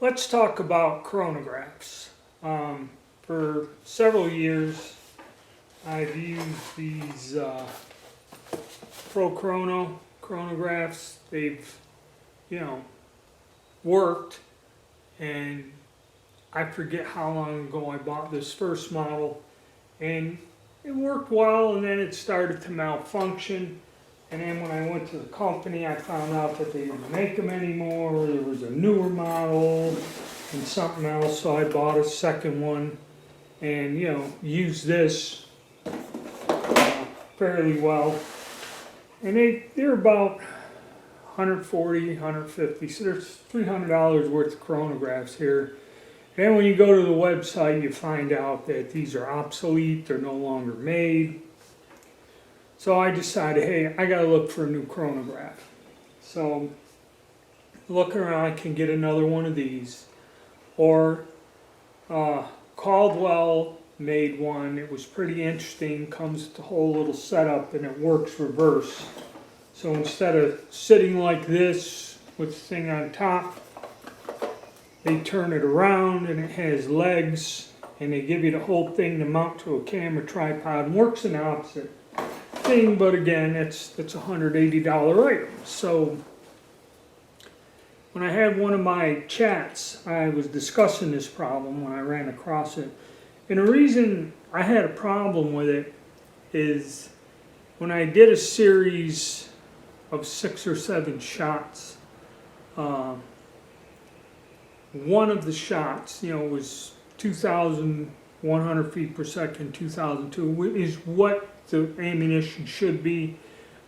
Let's talk about chronographs. For several years, I've used these chronographs. They've, worked, and I forget how long ago I bought this first model, and it worked well, and then it started to malfunction. And then when I went to the company, I found out that they didn't make them anymore. There was a newer model and something else, so I bought a second one and, used this fairly well. And they're about $140, $150, so there's $300 worth of chronographs here. And when you go to the website, you find out that these are obsolete, they're no longer made. So I decided, hey, I gotta look for a new chronograph. So looking around, I can get another one of these. Or Caldwell made one. It was pretty interesting. Comes with the whole little setup, and it works reverse. So instead of sitting like this with the thing on top, they turn it around, and it has legs, and they give you the whole thing to mount to a camera tripod, and works in the opposite thing, but again, it's a $180 item. So when I had one of my chats, I was discussing this problem when I ran across it. And the reason I had a problem with it is when I did a series of 6 or 7 shots, one of the shots, was 2,100 feet per second, 2002, is what the ammunition should be,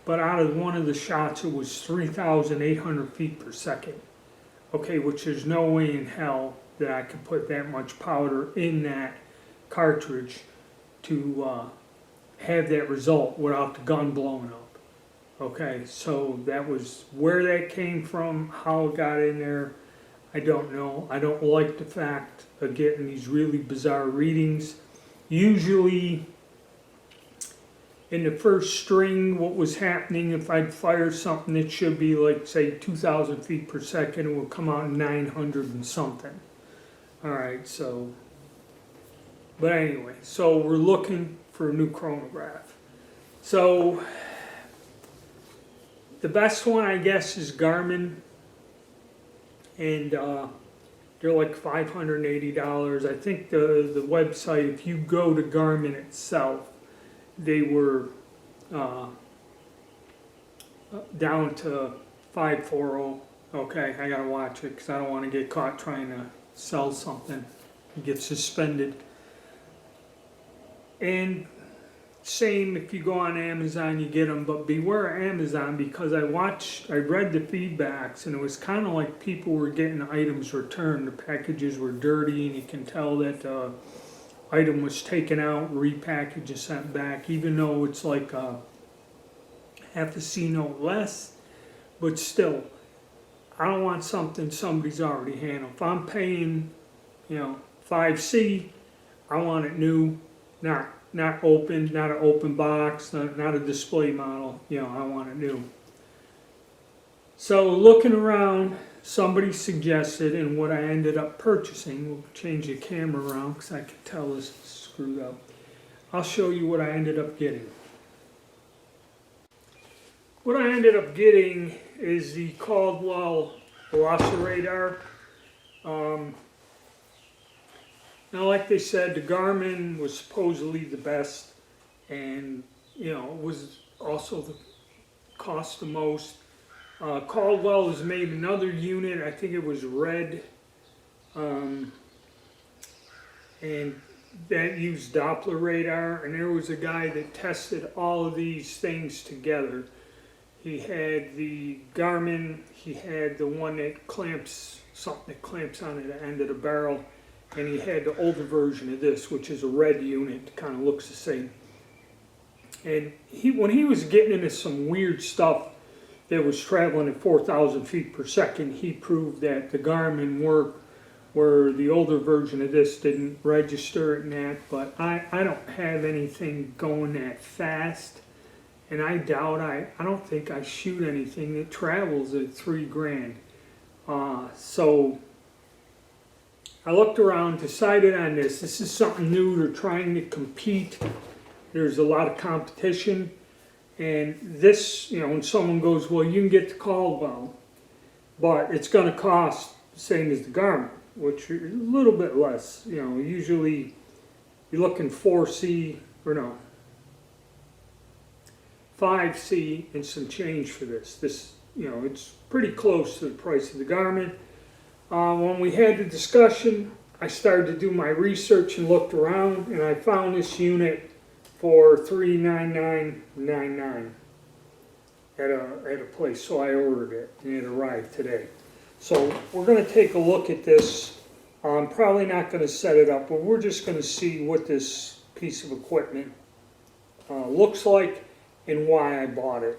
but out of one of the shots it was 3,800 feet per second. Okay, which there's no way in hell that I could put that much powder in that cartridge to have that result without the gun blowing up. Okay, so that was where that came from, how it got in there, I don't know. I don't like the fact of getting these really bizarre readings. Usually in the first string, what was happening, if I'd fire something that should be like, say, 2,000 feet per second, it would come out 900 and something. Alright, so, but anyway, so we're looking for a new chronograph. So, the best one, I guess, is Garmin, and they're like $580. I think the website, if you go to Garmin itself, they were down to 540. Okay, I gotta watch it because I don't want to get caught trying to sell something and get suspended. And same if you go on Amazon, you get them, but beware Amazon, because I read the feedbacks, and it was kind of like people were getting items returned. The packages were dirty, and you can tell that the item was taken out, repackaged, and sent back, even though it's like half a C, no less. But still, I don't want something somebody's already handled. If I'm paying, 5C, I want it new, not open, not an open box, not a display model. I want it new. So looking around, somebody suggested, and what I ended up purchasing, we'll change the camera around because I can tell this is screwed up. I'll show you what I ended up getting. What I ended up getting is the Caldwell Velociradar. Now, like they said, the Garmin was supposedly the best, and it was also the cost the most. Caldwell has made another unit, I think it was red, and that used Doppler radar, and there was a guy that tested all of these things together. He had the Garmin, he had the one that clamps, something that clamps onto the end of the barrel, and he had the older version of this, which is a red unit, kind of looks the same. And when he was getting into some weird stuff that was traveling at 4,000 feet per second, he proved that the Garmin worked, where the older version of this didn't register it and that. But I don't have anything going that fast, and I doubt, I don't think I shoot anything that travels at $3 grand. So I looked around, decided on this. This is something new. They're trying to compete. There's a lot of competition. And this, you know, when someone goes, well, you can get the Caldwell, but it's going to cost the same as the Garmin, which is a little bit less. You know, usually you're looking 4C, or no, 5C and some change for this. This, you know, it's pretty close to the price of the Garmin. When we had the discussion, I started to do my research and looked around, and I found this unit for $399.99 at a place, so I ordered it, and it arrived today. So we're going to take a look at this. I'm probably not going to set it up, but we're just going to see what this piece of equipment looks like and why I bought it.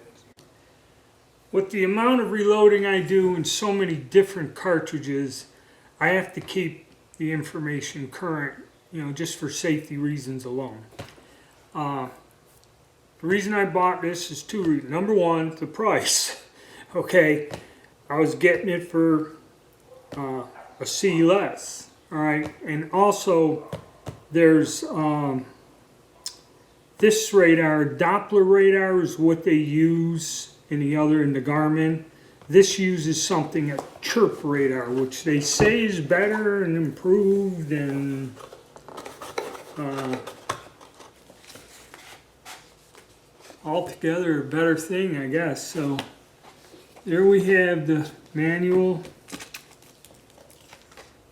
With the amount of reloading I do in so many different cartridges, I have to keep the information current, you know, just for safety reasons alone. The reason I bought this is two reasons. Number one, the price. Okay, I was getting it for a C less. All right, and also there's this radar, Doppler radar, is what they use in the Garmin. This uses something, a chirp radar, which they say is better and improved and altogether a better thing, I guess. So there we have the manual,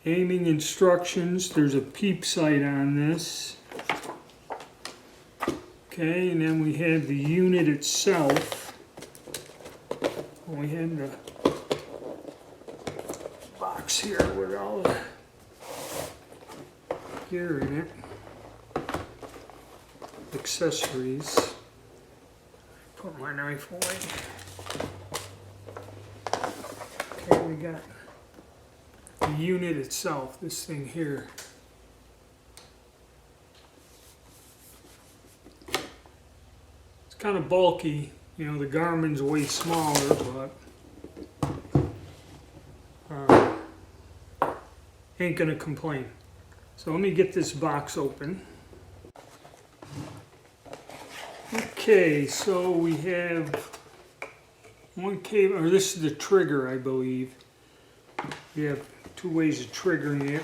aiming instructions. There's a peep sight on this. Okay, and then we have the unit itself. We have the box here with all the gear in it, accessories. Put my knife away. Okay, we got the unit itself, this thing here. It's kind of bulky. You know, the Garmin's way smaller, but ain't gonna complain. So let me get this box open. Okay, so we have one cable, or this is the trigger, I believe. You have two ways of triggering it.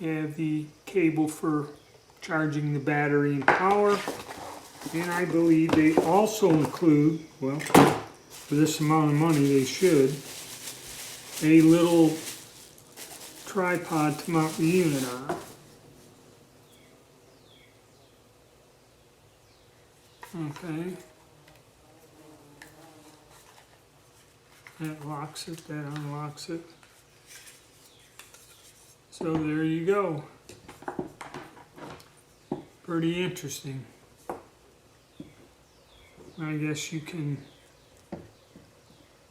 You have the cable for charging the battery and power. And I believe they also include, well, for this amount of money they should, a little tripod to mount the unit on. Okay. That locks it, that unlocks it. So there you go. Pretty interesting. I guess you can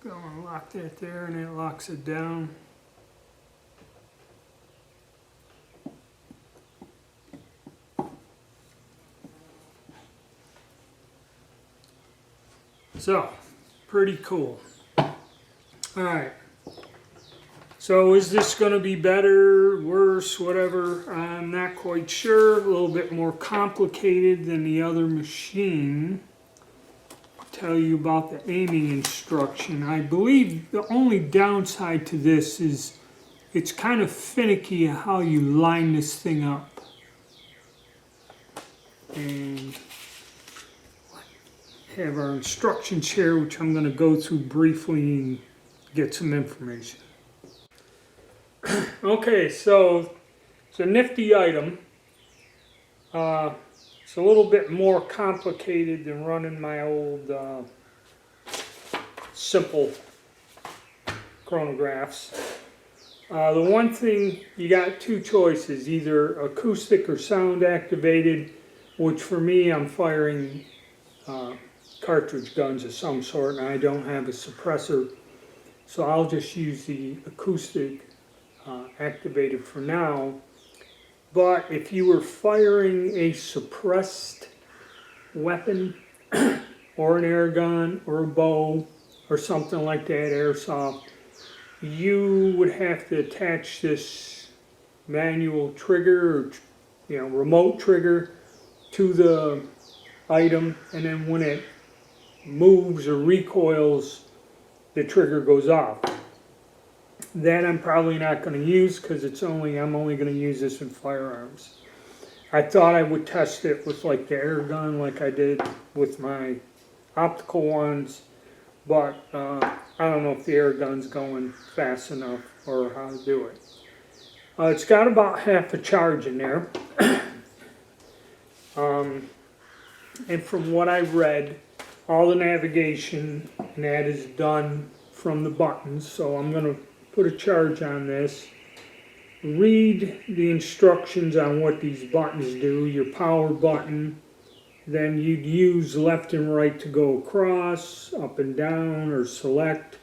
go and lock that there, and it locks it down. So, pretty cool. Alright. So is this going to be better, worse, whatever? I'm not quite sure. A little bit more complicated than the other machine. Tell you about the aiming instruction. I believe the only downside to this is it's kind of finicky how you line this thing up. And have our instructions here, which I'm going to go through briefly and get some information. Okay, so it's a nifty item. It's a little bit more complicated than running my old simple chronographs. The one thing, you got two choices, either acoustic or sound activated, which for me, I'm firing cartridge guns of some sort, and I don't have a suppressor, so I'll just use the acoustic activated for now. But if you were firing a suppressed weapon or an air gun or a bow or something like that, airsoft, you would have to attach this manual trigger, or remote trigger, to the item, and then when it moves or recoils, the trigger goes off. That I'm probably not going to use because I'm only going to use this in firearms. I thought I would test it with like the air gun, like I did with my optical ones, but I don't know if the air gun's going fast enough or how to do it. It's got about half a charge in there. And from what I read, all the navigation and that is done from the buttons. So I'm going to put a charge on this. Read the instructions on what these buttons do. Your power button, then you'd use left and right to go across, up and down, or select.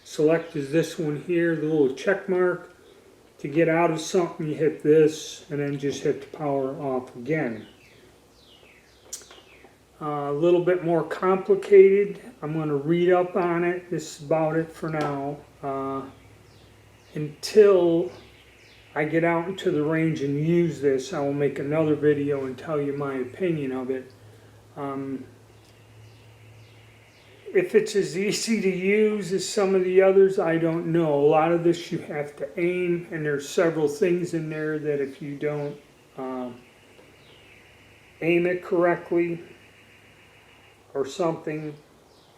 Select is this one here, the little check mark. To get out of something, you hit this, and then just hit the power off again. A little bit more complicated. I'm going to read up on it. This is about it for now. Until I get out into the range and use this, I will make another video and tell you my opinion of it. If it's as easy to use as some of the others, I don't know. A lot of this you have to aim, and there's several things in there that if you don't aim it correctly or something,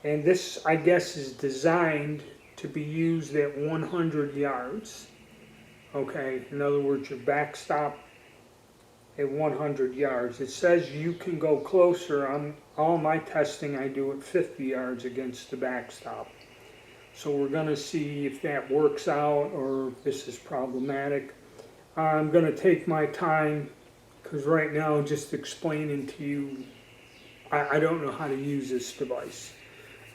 and this, I guess, is designed to be used at 100 yards. Okay, in other words, your backstop at 100 yards. It says you can go closer. On all my testing, I do at 50 yards against the backstop. So we're going to see if that works out or if this is problematic. I'm going to take my time because right now, just explaining to you, I don't know how to use this device.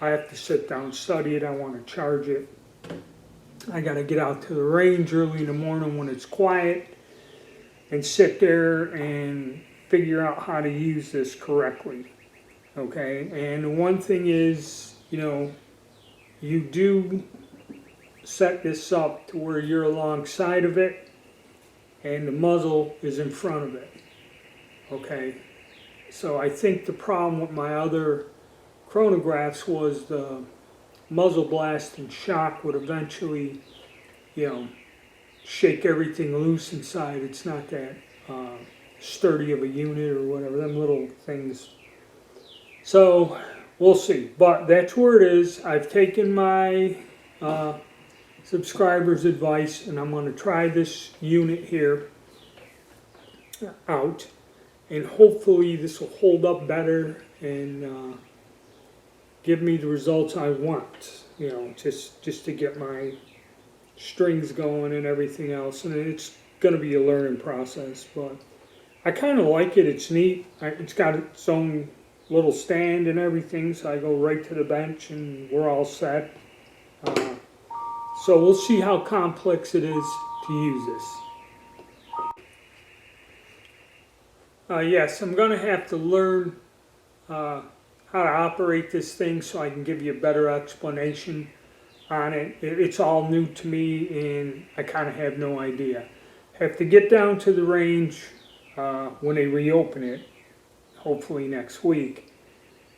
I have to sit down, study it. I want to charge it. I got to get out to the range early in the morning when it's quiet and sit there and figure out how to use this correctly. Okay, and the one thing is, you do set this up to where you're alongside of it and the muzzle is in front of it. Okay, so I think the problem with my other chronographs was the muzzle blast and shock would eventually, shake everything loose inside. It's not that sturdy of a unit or whatever, them little things. So we'll see, but that's where it is. I've taken my subscribers' advice and I'm going to try this unit here out, and hopefully this will hold up better and give me the results I want, just to get my strings going and everything else. And it's going to be a learning process, but I kind of like it. It's neat. It's got its own little stand and everything, so I go right to the bench and we're all set. So we'll see how complex it is to use this. Yes, I'm going to have to learn how to operate this thing so I can give you a better explanation on it. It's all new to me and I kind of have no idea. Have to get down to the range when they reopen it, hopefully next week.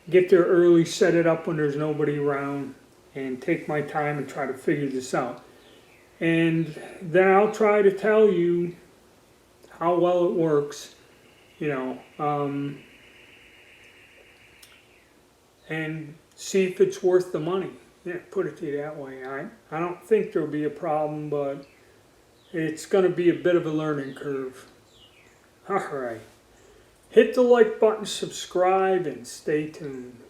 Get there early, set it up when there's nobody around, and take my time and try to figure this out. And then I'll try to tell you how well it works, and see if it's worth the money. Yeah, put it to you that way. I don't think there'll be a problem, but it's going to be a bit of a learning curve. All right. Hit the like button, subscribe, and stay tuned.